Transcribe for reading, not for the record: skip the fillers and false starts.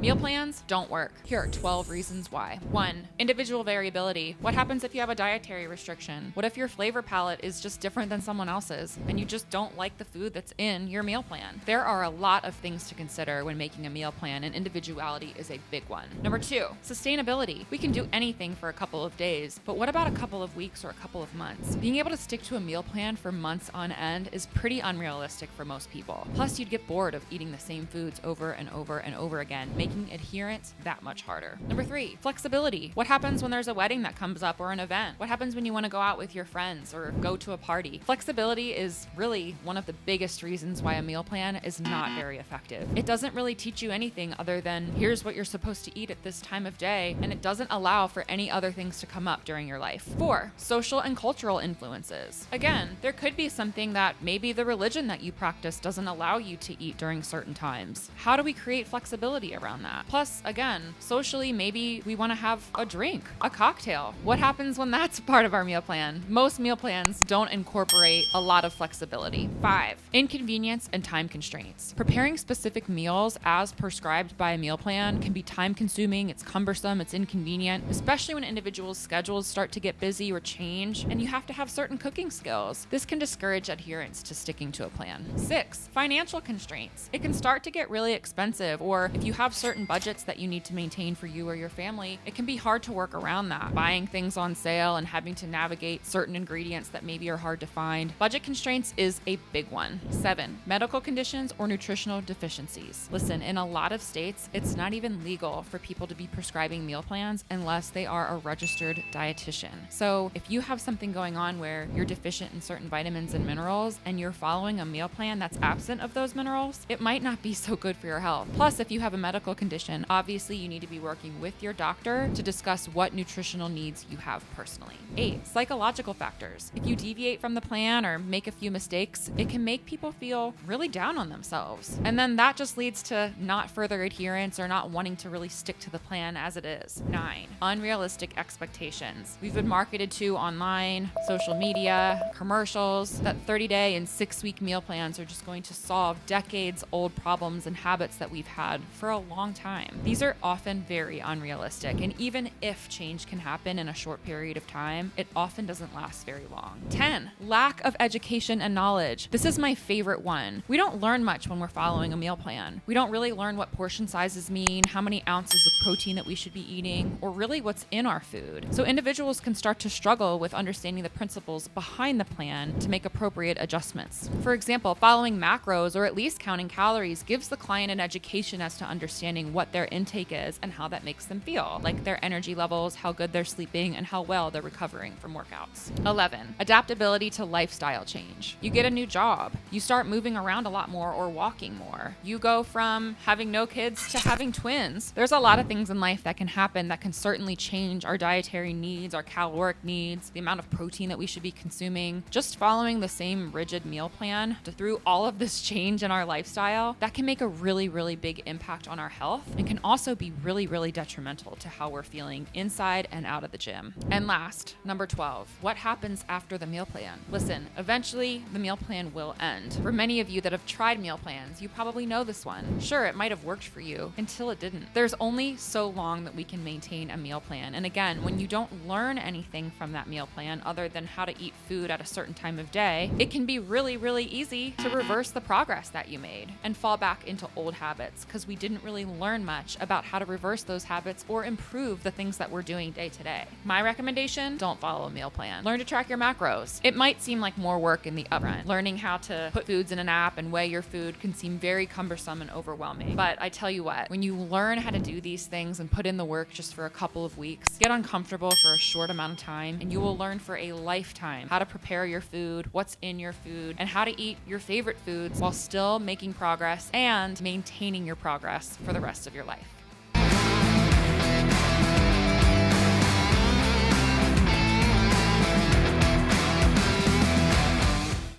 Meal plans don't work. Here are 12 reasons why. 1. Individual variability. What happens if you have a dietary restriction? What if your flavor palette is just different than someone else's and you just don't like the food that's in your meal plan? There are a lot of things to consider when making a meal plan, and individuality is a big one. Number 2, sustainability. We can do anything for a couple of days, but what about a couple of weeks or a couple of months? Being able to stick to a meal plan for months on end is pretty unrealistic for most people. Plus, you'd get bored of eating the same foods over and over and over again, making adherence that much harder. Number 3, flexibility. What happens when there's a wedding that comes up or an event? What happens when you want to go out with your friends or go to a party? Flexibility is really one of the biggest reasons why a meal plan is not very effective. It doesn't really teach you anything other than here's what you're supposed to eat at this time of day, and it doesn't allow for any other things to come up during your life. 4, social and cultural influences. Again, there could be something that maybe the religion that you practice doesn't allow you to eat during certain times. How do we create flexibility around that? Plus, again, socially, maybe we want to have a drink, a cocktail. What happens when that's part of our meal plan? Most meal plans don't incorporate a lot of flexibility. 5, inconvenience and time constraints. Preparing specific meals as prescribed by a meal plan can be time consuming, it's cumbersome, it's inconvenient, especially when individuals' schedules start to get busy or change, and you have to have certain cooking skills. This can discourage adherence to sticking to a plan. 6, financial constraints. It can start to get really expensive, or if you have certain budgets that you need to maintain for you or your family, it can be hard to work around that. Buying things on sale and having to navigate certain ingredients that maybe are hard to find. Budget constraints is a big one. 7, medical conditions or nutritional deficiencies. Listen, in a lot of states, it's not even legal for people to be prescribing meal plans unless they are a registered dietitian. So if you have something going on where you're deficient in certain vitamins and minerals and you're following a meal plan that's absent of those minerals, it might not be so good for your health. Plus, if you have a medical condition, obviously you need to be working with your doctor to discuss what nutritional needs you have personally. 8, psychological factors. If you deviate from the plan or make a few mistakes, it can make people feel really down on themselves. And then that just leads to not further adherence or not wanting to really stick to the plan as it is. 9, unrealistic expectations. We've been marketed to online, social media, commercials, that 30-day and 6-week meal plans are just going to solve decades-old problems and habits that we've had for a long time. These are often very unrealistic, and even if change can happen in a short period of time, it often doesn't last very long. 10, lack of education and knowledge. This is my favorite one. We don't learn much when we're following a meal plan. We don't really learn what portion sizes mean, how many ounces of protein that we should be eating, or really what's in our food. So individuals can start to struggle with understanding the principles behind the plan to make appropriate adjustments. For example, following macros or at least counting calories gives the client an education as to understanding what their intake is and how that makes them feel, like their energy levels, how good they're sleeping, and how well they're recovering from workouts. 11, adaptability to lifestyle change. You get a new job. You start moving around a lot more or walking more. You go from having no kids to having twins. There's a lot of things in life that can happen that can certainly change our dietary needs, our caloric needs, the amount of protein that we should be consuming. Just following the same rigid meal plan through all of this change in our lifestyle, that can make a really, really big impact on our health and can also be really, really detrimental to how we're feeling inside and out of the gym. And last, number 12, what happens after the meal plan? Listen, eventually the meal plan will end. For many of you that have tried meal plans, you probably know this one. Sure, it might have worked for you until it didn't. There's only so long that we can maintain a meal plan. And again, when you don't learn anything from that meal plan other than how to eat food at a certain time of day, it can be really, really easy to reverse the progress that you made and fall back into old habits because we didn't really learn much about how to reverse those habits or improve the things that we're doing day to day. My recommendation, don't follow a meal plan. Learn to track your macros. It might seem like more work in the upfront. Learning how to put foods in an app and weigh your food can seem very cumbersome and overwhelming. But I tell you what, when you learn how to do these things and put in the work just for a couple of weeks, get uncomfortable for a short amount of time, and you will learn for a lifetime how to prepare your food, what's in your food, and how to eat your favorite foods while still making progress and maintaining your progress for the rest of your life.